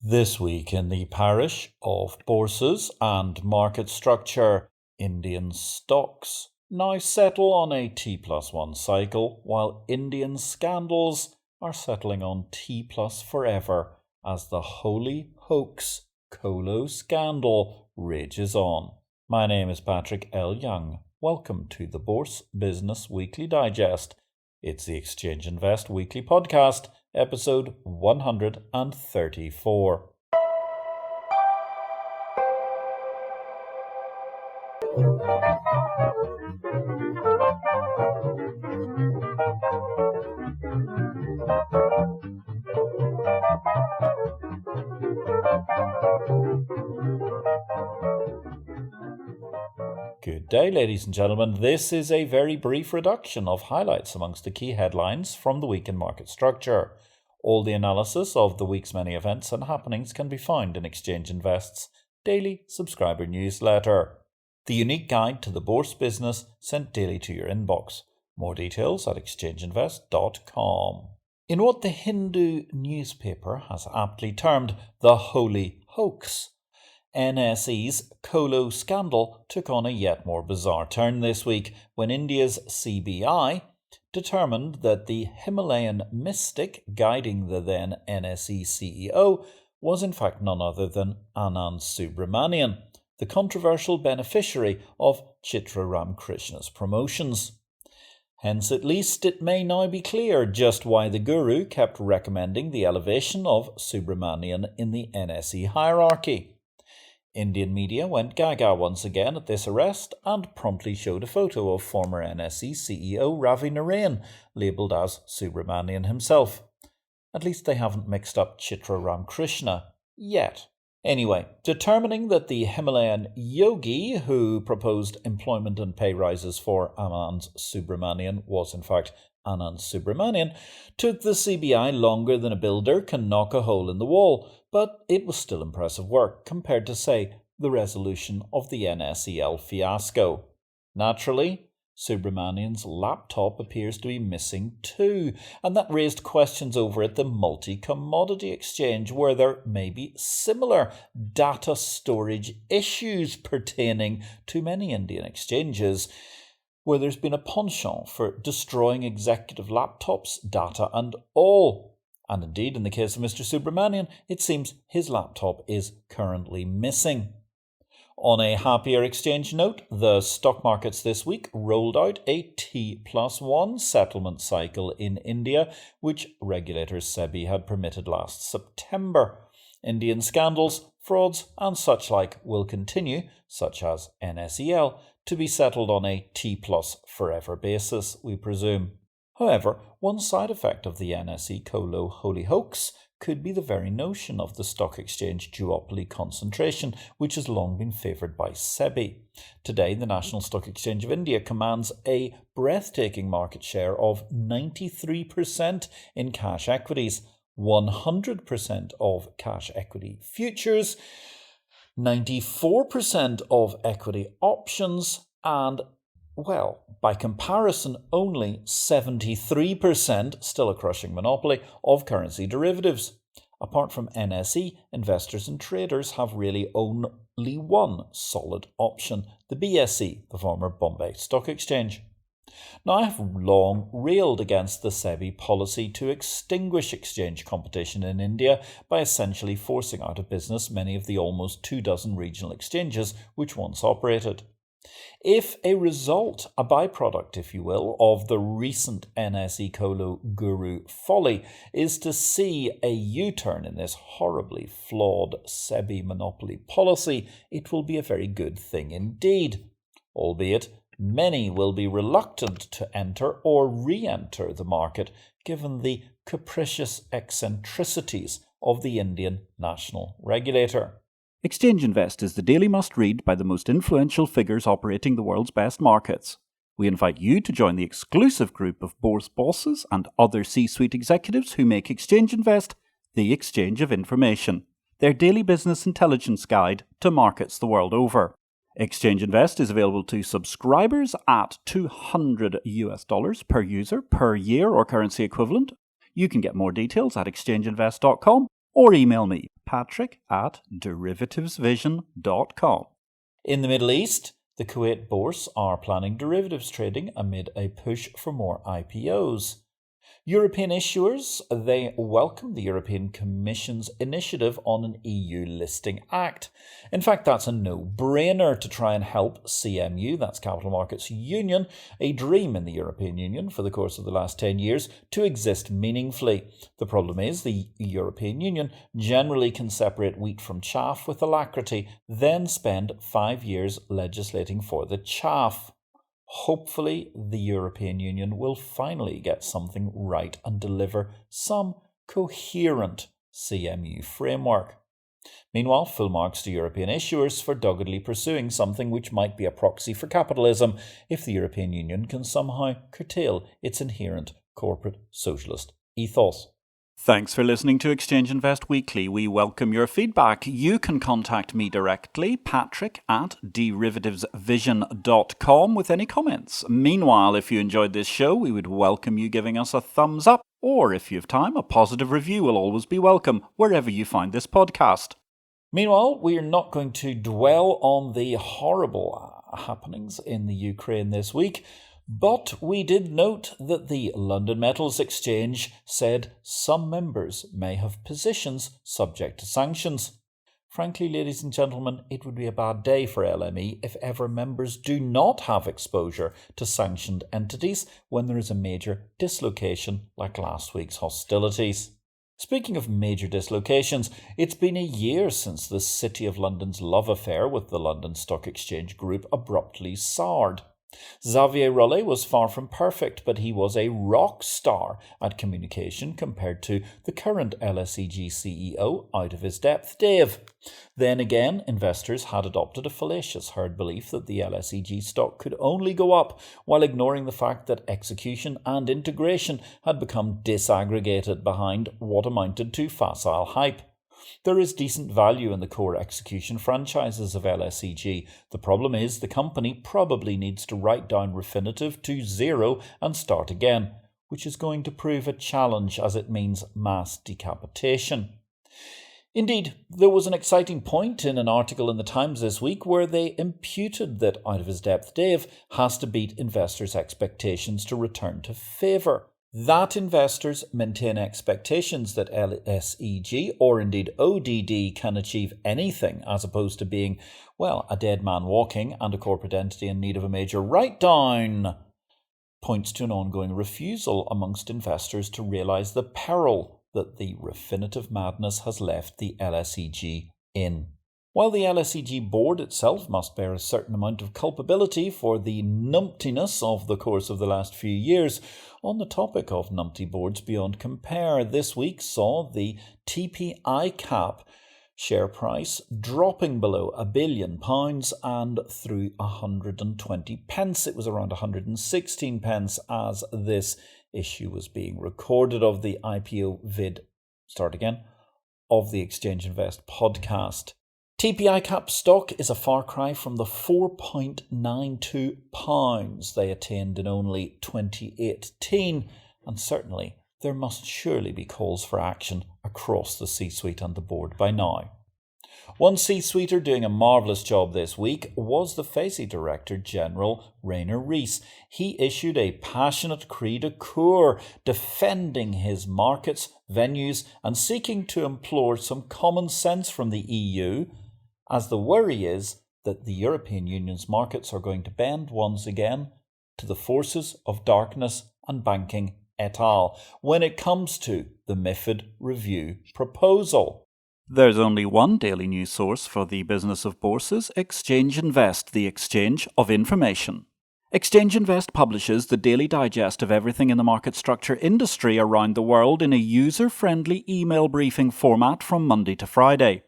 This week in the parish of bourses and market structure, Indian stocks now settle on a T+1 cycle, while Indian scandals are settling on T+ forever as the holy hoax colo scandal rages on. My name is Patrick L. Young. Welcome to the Bourse Business Weekly Digest. It's the Exchange Invest Weekly Podcast, episode 134. Good day, ladies and gentlemen. This is a very brief reduction of highlights amongst the key headlines from the week in market structure. All the analysis of the week's many events and happenings can be found in Exchange Invest's daily subscriber newsletter, the unique guide to the bourse business sent daily to your inbox. More details at exchangeinvest.com. In what the Hindu newspaper has aptly termed the holy hoax, NSE's colo scandal took on a yet more bizarre turn this week when India's CBI determined that the Himalayan mystic guiding the then NSE CEO was in fact none other than Anand Subramanian, the controversial beneficiary of Chitra Ramkrishna's promotions. Hence, at least, it may now be clear just why the guru kept recommending the elevation of Subramanian in the NSE hierarchy. Indian media went gaga once again at this arrest and promptly showed a photo of former NSE CEO Ravi Narayan, labelled as Subramanian himself. At least they haven't mixed up Chitra Ramkrishna yet. Anyway, determining that the Himalayan yogi who proposed employment and pay rises for Anand Subramanian was in fact Anand Subramanian took the CBI longer than a builder can knock a hole in the wall, but it was still impressive work compared to, say, the resolution of the NSEL fiasco. Naturally, Subramanian's laptop appears to be missing too, and that raised questions over at the multi-commodity exchange where there may be similar data storage issues pertaining to many Indian exchanges, where there's been a penchant for destroying executive laptops, data and all. And indeed, in the case of Mr. Subramanian, it seems his laptop is currently missing. On a happier exchange note, the stock markets this week rolled out a T+1 settlement cycle in India, which regulators SEBI had permitted last September. Indian scandals, frauds and such like will continue, such as NSEL, to be settled on a T+ forever basis, we presume. However, one side effect of the NSE colo holy hoax could be the very notion of the stock exchange duopoly concentration, which has long been favoured by SEBI. Today, the National Stock Exchange of India commands a breathtaking market share of 93% in cash equities, 100% of cash equity futures, 94% of equity options, and well, by comparison, only 73%, still a crushing monopoly, of currency derivatives. Apart from NSE, investors and traders have really only one solid option, the BSE, the former Bombay Stock Exchange. Now, I have long railed against the SEBI policy to extinguish exchange competition in India by essentially forcing out of business many of the almost 24 regional exchanges which once operated. If a result, a byproduct, if you will, of the recent NSE colo guru folly is to see a U-turn in this horribly flawed SEBI monopoly policy, it will be a very good thing indeed, albeit many will be reluctant to enter or re-enter the market given the capricious eccentricities of the Indian national regulator. Exchange Invest is the daily must-read by the most influential figures operating the world's best markets. We invite you to join the exclusive group of bourse bosses and other C-suite executives who make Exchange Invest the exchange of information, their daily business intelligence guide to markets the world over. Exchange Invest is available to subscribers at $200 per user per year or currency equivalent. You can get more details at exchangeinvest.com or email me, patrick@derivativesvision.com. In the Middle East, the Kuwait Bourse are planning derivatives trading amid a push for more IPOs. European issuers, they welcome the European Commission's initiative on an EU Listing Act. In fact, that's a no-brainer to try and help CMU, that's Capital Markets Union, a dream in the European Union for the course of the last 10 years, to exist meaningfully. The problem is the European Union generally can separate wheat from chaff with alacrity, then spend 5 years legislating for the chaff. Hopefully, the European Union will finally get something right and deliver some coherent CMU framework. Meanwhile, full marks to European issuers for doggedly pursuing something which might be a proxy for capitalism if the European Union can somehow curtail its inherent corporate socialist ethos. Thanks for listening to Exchange Invest Weekly. We welcome your feedback. You can contact me directly, patrick@derivativesvision.com, with any comments. Meanwhile, if you enjoyed this show, we would welcome you giving us a thumbs up, or if you have time, a positive review will always be welcome, wherever you find this podcast. Meanwhile, we are not going to dwell on the horrible happenings in the Ukraine this week, but we did note that the London Metals Exchange said some members may have positions subject to sanctions. Frankly, ladies and gentlemen, it would be a bad day for LME if ever members do not have exposure to sanctioned entities when there is a major dislocation like last week's hostilities. Speaking of major dislocations, it's been a year since the City of London's love affair with the London Stock Exchange Group abruptly soured. Xavier Rollet was far from perfect, but he was a rock star at communication compared to the current LSEG CEO out of his depth, Dave. Then again, investors had adopted a fallacious herd belief that the LSEG stock could only go up, while ignoring the fact that execution and integration had become disaggregated behind what amounted to facile hype. There is decent value in the core execution franchises of LSEG. The problem is the company probably needs to write down Refinitiv to zero and start again, which is going to prove a challenge as it means mass decapitation. Indeed, there was an exciting point in an article in the Times this week where they imputed that out of his depth Dave has to beat investors' expectations to return to favour. That investors maintain expectations that LSEG or indeed ODD can achieve anything as opposed to being, well, a dead man walking and a corporate entity in need of a major write-down, points to an ongoing refusal amongst investors to realise the peril that the Refinitiv madness has left the LSEG in. While the LSEG board itself must bear a certain amount of culpability for the numptiness of the course of the last few years, on the topic of numpty boards beyond compare, this week saw the TPI cap share price dropping below £1 billion and through 120 pence. It was around 116 pence as this issue was being recorded of the IPO-VID, of the Exchange Invest podcast. TPI cap stock is a far cry from the £4.92 they attained in only 2018, and certainly there must surely be calls for action across the C-suite and the board by now. One C-suiter doing a marvellous job this week was the FASI Director General Rainer Rees. He issued a passionate cri de coeur defending his markets, venues and seeking to implore some common sense from the EU, as the worry is that the European Union's markets are going to bend once again to the forces of darkness and banking et al. When it comes to the MiFID review proposal. There's only one daily news source for the business of bourses, Exchange Invest, the exchange of information. Exchange Invest publishes the daily digest of everything in the market structure industry around the world in a user-friendly email briefing format from Monday to Friday.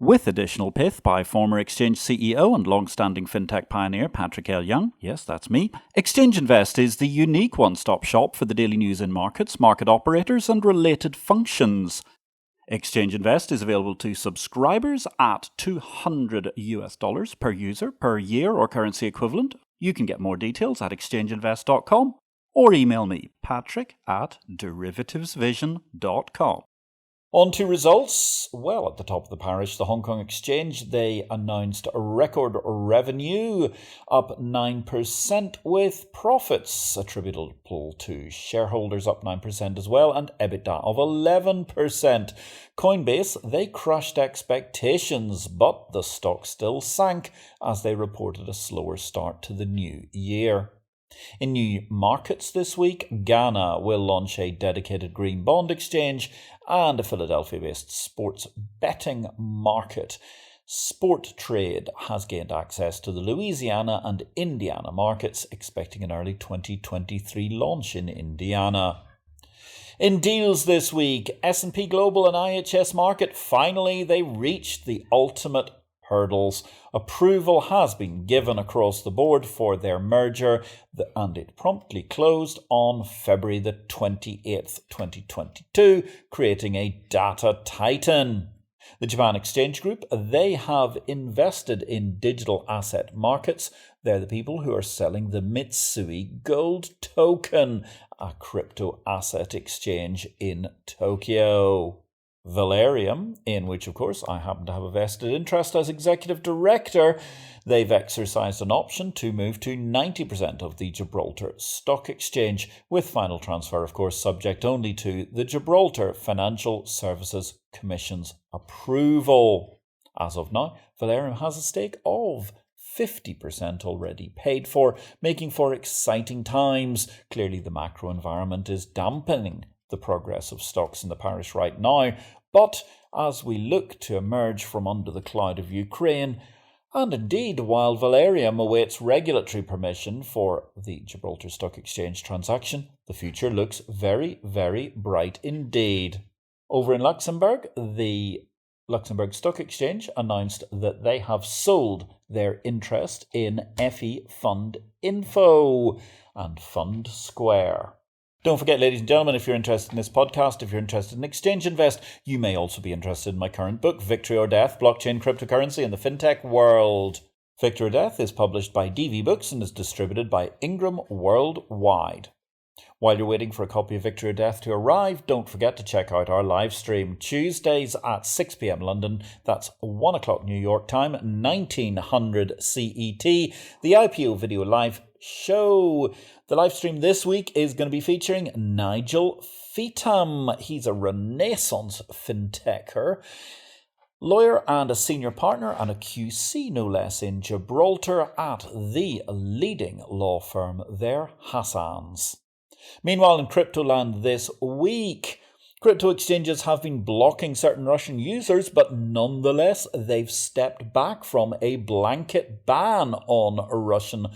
With additional pith by former Exchange CEO and long-standing fintech pioneer Patrick L. Young, yes, that's me, Exchange Invest is the unique one-stop shop for the daily news in markets, market operators and related functions. Exchange Invest is available to subscribers at $200 per user per year or currency equivalent. You can get more details at exchangeinvest.com or email me, patrick@derivativesvision.com. On to results. Well, at the top of the parish, the Hong Kong Exchange, they announced a record revenue up 9% with profits attributable to shareholders up 9% as well and EBITDA of 11%. Coinbase, they crushed expectations, but the stock still sank as they reported a slower start to the new year. In new markets this week, Ghana will launch a dedicated green bond exchange and a Philadelphia-based sports betting market. Sport Trade has gained access to the Louisiana and Indiana markets, expecting an early 2023 launch in Indiana. In deals this week, S&P Global and IHS Markit, finally they reached the ultimate hurdles. Approval has been given across the board for their merger, and it promptly closed on February the 28th, 2022, creating a data titan. The Japan Exchange Group, they have invested in digital asset markets. They're the people who are selling the Mitsui Gold Token, a crypto asset exchange in Tokyo. Valerium, in which of course I happen to have a vested interest as executive director, they've exercised an option to move to 90% of the Gibraltar Stock Exchange, with final transfer of course subject only to the Gibraltar Financial Services Commission's approval. As of now, Valerium has a stake of 50% already paid for, making for exciting times. Clearly the macro environment is dampening the progress of stocks in the parish right now, but as we look to emerge from under the cloud of Ukraine, and indeed while Valerium awaits regulatory permission for the Gibraltar Stock Exchange transaction, the future looks very, very bright indeed. Over in Luxembourg, the Luxembourg Stock Exchange announced that they have sold their interest in FE Fund Info and Fund Square. Don't forget, ladies and gentlemen, if you're interested in this podcast, if you're interested in Exchange Invest, you may also be interested in my current book, Victory or Death, Blockchain, Cryptocurrency and the FinTech World. Victory or Death is published by DV Books and is distributed by Ingram worldwide. While you're waiting for a copy of Victory or Death to arrive, don't forget to check out our live stream Tuesdays at 6 p.m. London, that's 1 o'clock New York time, 1900 CET, the IPO Video Live show. The live stream this week is going to be featuring Nigel Feetham. He's a Renaissance fintech lawyer and a senior partner and a QC no less in Gibraltar at the leading law firm there, Hassan's. Meanwhile, in crypto land this week, crypto exchanges have been blocking certain Russian users, but nonetheless they've stepped back from a blanket ban on Russian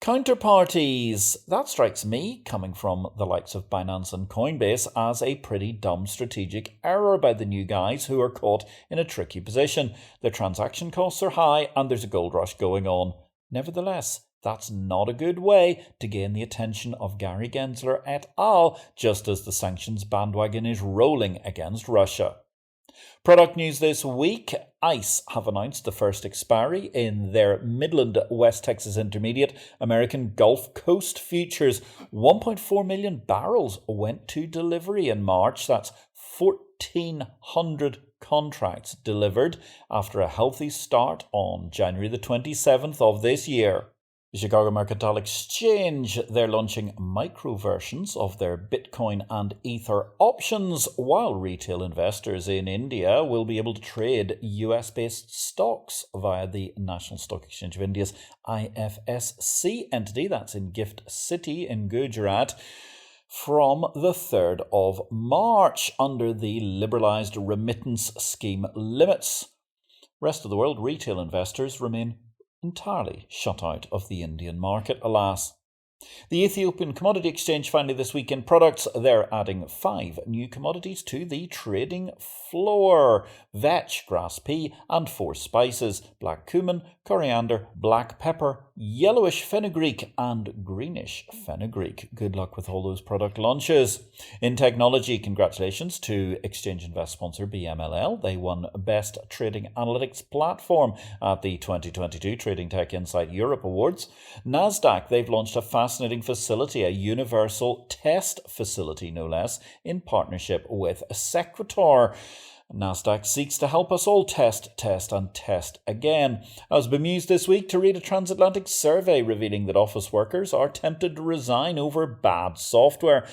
counterparties. That strikes me, coming from the likes of Binance and Coinbase, as a pretty dumb strategic error by the new guys who are caught in a tricky position. Their transaction costs are high and there's a gold rush going on. Nevertheless, that's not a good way to gain the attention of Gary Gensler et al., just as the sanctions bandwagon is rolling against Russia. Product news this week, ICE have announced the first expiry in their Midland West Texas Intermediate American Gulf Coast futures. 1.4 million barrels went to delivery in March. That's 1,400 contracts delivered after a healthy start on January the 27th of this year. The Chicago Mercantile Exchange, they're launching micro versions of their Bitcoin and Ether options, while retail investors in India will be able to trade US-based stocks via the National Stock Exchange of India's IFSC entity, that's in Gift City in Gujarat, from the 3rd of March under the liberalised remittance scheme limits. Rest of the world retail investors remain entirely shut out of the Indian market, alas. The Ethiopian Commodity Exchange finally this week in products, they're adding 5 new commodities to the trading floor. Vetch, grass pea and 4 spices, black cumin, coriander, black pepper, yellowish fenugreek and greenish fenugreek. Good luck with all those product launches. In technology, congratulations to Exchange Invest sponsor BMLL. They won Best Trading Analytics Platform at the 2022 Trading Tech Insight Europe Awards. Nasdaq, they've launched a fascinating facility, a universal test facility no less, in partnership with Sequitur. Nasdaq seeks to help us all test again. I was bemused this week to read a transatlantic survey revealing that office workers are tempted to resign over bad software.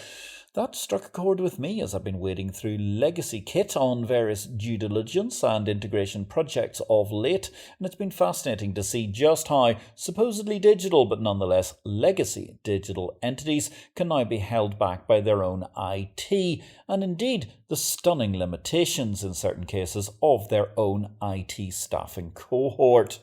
That struck a chord with me as I've been wading through legacy kit on various due diligence and integration projects of late, and it's been fascinating to see just how supposedly digital but nonetheless legacy digital entities can now be held back by their own IT, and indeed the stunning limitations in certain cases of their own IT staffing cohort.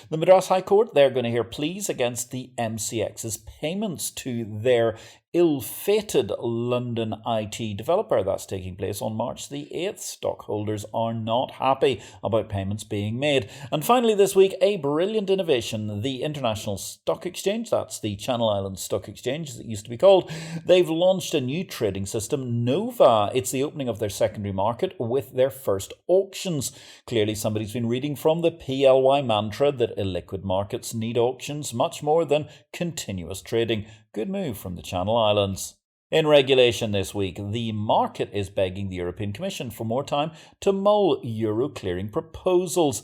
The Madras High Court, they're going to hear pleas against the MCX's payments to their ill-fated London IT developer. That's taking place on March the 8th. Stockholders are not happy about payments being made. And finally this week, a brilliant innovation. The International Stock Exchange, that's the Channel Islands Stock Exchange as it used to be called, they've launched a new trading system, Nova. It's the opening of their secondary market with their first auctions. Clearly somebody's been reading from the PLY mantra that illiquid markets need auctions much more than continuous trading. Good move from the Channel Islands. In regulation this week, the market is begging the European Commission for more time to mull euro clearing proposals.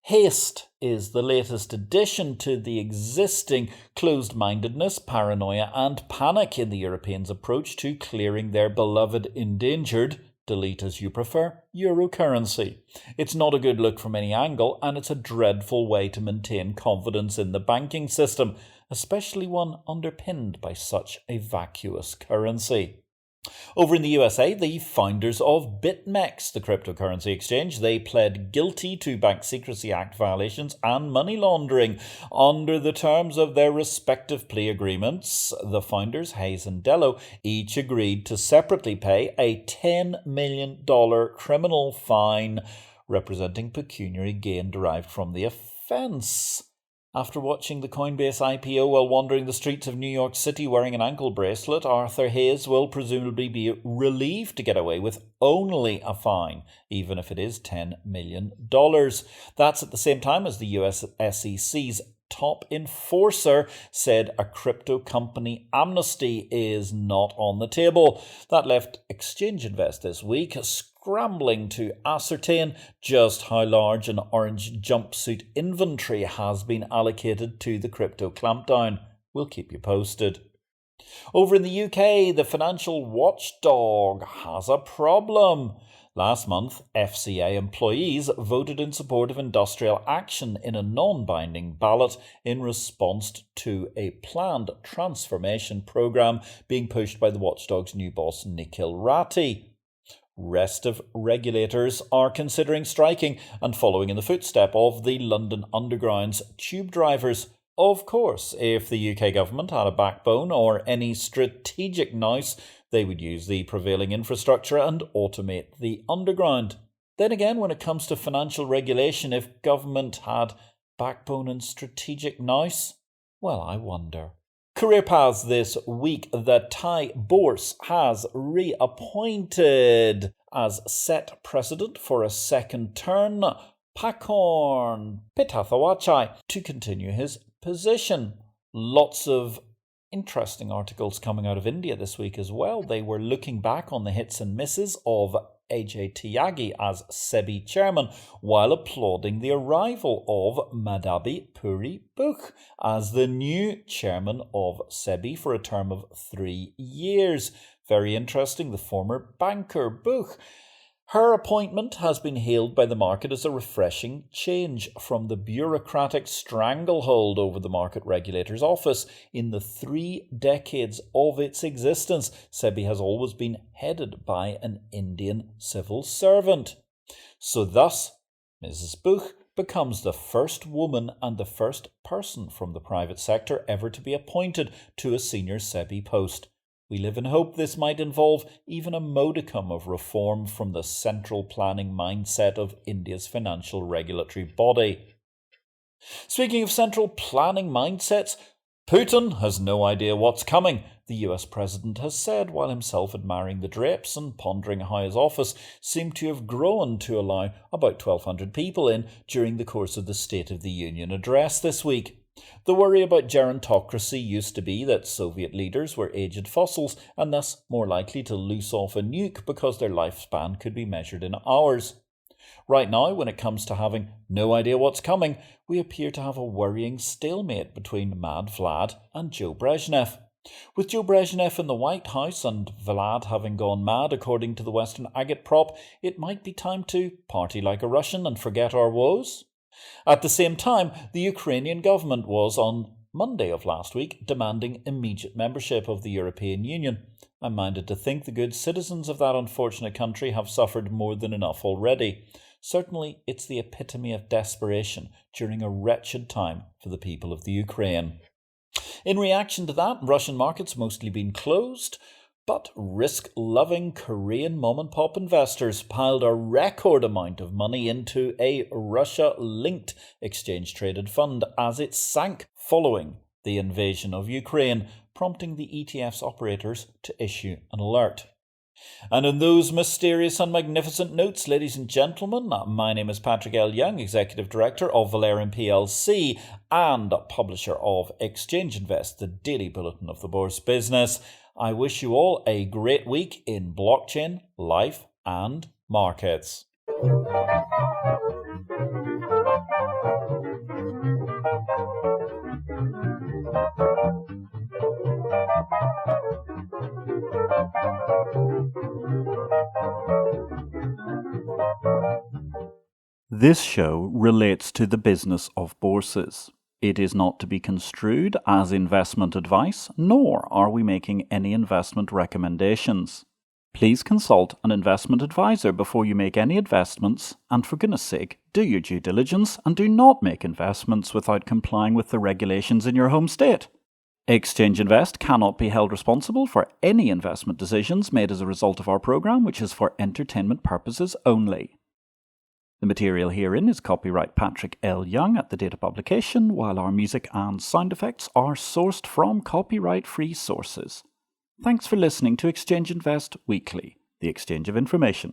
Haste is the latest addition to the existing closed-mindedness, paranoia and panic in the Europeans' approach to clearing their beloved endangered, delete as you prefer, euro currency. It's not a good look from any angle, and it's a dreadful way to maintain confidence in the banking system, especially one underpinned by such a vacuous currency. Over in the USA, the founders of BitMEX, the cryptocurrency exchange, they pled guilty to Bank Secrecy Act violations and money laundering. Under the terms of their respective plea agreements, the founders, Hayes and Dello, each agreed to separately pay a $10 million criminal fine, representing pecuniary gain derived from the offence. After watching the Coinbase IPO while wandering the streets of New York City wearing an ankle bracelet, Arthur Hayes will presumably be relieved to get away with only a fine, even if it is $10 million. That's at the same time as the US SEC's top enforcer said a crypto company amnesty is not on the table. That left Exchange Invest this week scrambling to ascertain just how large an orange jumpsuit inventory has been allocated to the crypto clampdown. We'll keep you posted. Over in the UK, the financial watchdog has a problem. Last month, FCA employees voted in support of industrial action in a non-binding ballot in response to a planned transformation programme being pushed by the watchdog's new boss, Nikhil Rathi. Rest of regulators are considering striking and following in the footstep of the London Underground's tube drivers. Of course, if the UK government had a backbone or any strategic nous, they would use the prevailing infrastructure and automate the underground. Then again, when it comes to financial regulation, if government had backbone and strategic nous, well, I wonder. Career paths this week. The Thai Bourse has reappointed as set precedent for a second turn Pakorn Pitathawachai to continue his position. Lots of interesting articles coming out of India this week as well. They were looking back on the hits and misses of Ajay Tyagi as SEBI chairman while applauding the arrival of Madhabi Puri Bukh as the new chairman of SEBI for a term of 3 years. Very interesting, the former banker Bukh. Her appointment has been hailed by the market as a refreshing change from the bureaucratic stranglehold over the market regulator's office. In the 3 decades of its existence, SEBI has always been headed by an Indian civil servant. So thus, Mrs. Bukh becomes the first woman and the first person from the private sector ever to be appointed to a senior SEBI post. We live in hope this might involve even a modicum of reform from the central planning mindset of India's financial regulatory body. Speaking of central planning mindsets, Putin has no idea what's coming, the US president has said, while himself admiring the drapes and pondering how his office seemed to have grown to allow about 1,200 people in during the course of the State of the Union address this week. The worry about gerontocracy used to be that Soviet leaders were aged fossils and thus more likely to loose off a nuke because their lifespan could be measured in hours. Right now, when it comes to having no idea what's coming, we appear to have a worrying stalemate between Mad Vlad and Joe Brezhnev. With Joe Brezhnev in the White House and Vlad having gone mad according to the Western agitprop, it might be time to party like a Russian and forget our woes. At the same time, the Ukrainian government was, on Monday of last week, demanding immediate membership of the European Union. I'm minded to think the good citizens of that unfortunate country have suffered more than enough already. Certainly, it's the epitome of desperation during a wretched time for the people of the Ukraine. In reaction to that, Russian markets mostly been closed, but risk-loving Korean mom-and-pop investors piled a record amount of money into a Russia-linked exchange-traded fund as it sank following the invasion of Ukraine, prompting the ETF's operators to issue an alert. And on those mysterious and magnificent notes, ladies and gentlemen, my name is Patrick L. Young, Executive Director of Valerian plc and publisher of Exchange Invest, the daily bulletin of the Bourse business. I wish you all a great week in blockchain, life and markets. This show relates to the business of bourses. It is not to be construed as investment advice, nor are we making any investment recommendations. Please consult an investment advisor before you make any investments, and for goodness sake, do your due diligence and do not make investments without complying with the regulations in your home state. Exchange Invest cannot be held responsible for any investment decisions made as a result of our program, which is for entertainment purposes only. The material herein is copyright Patrick L. Young at the date of publication, while our music and sound effects are sourced from copyright-free sources. Thanks for listening to Exchange Invest Weekly, the exchange of information.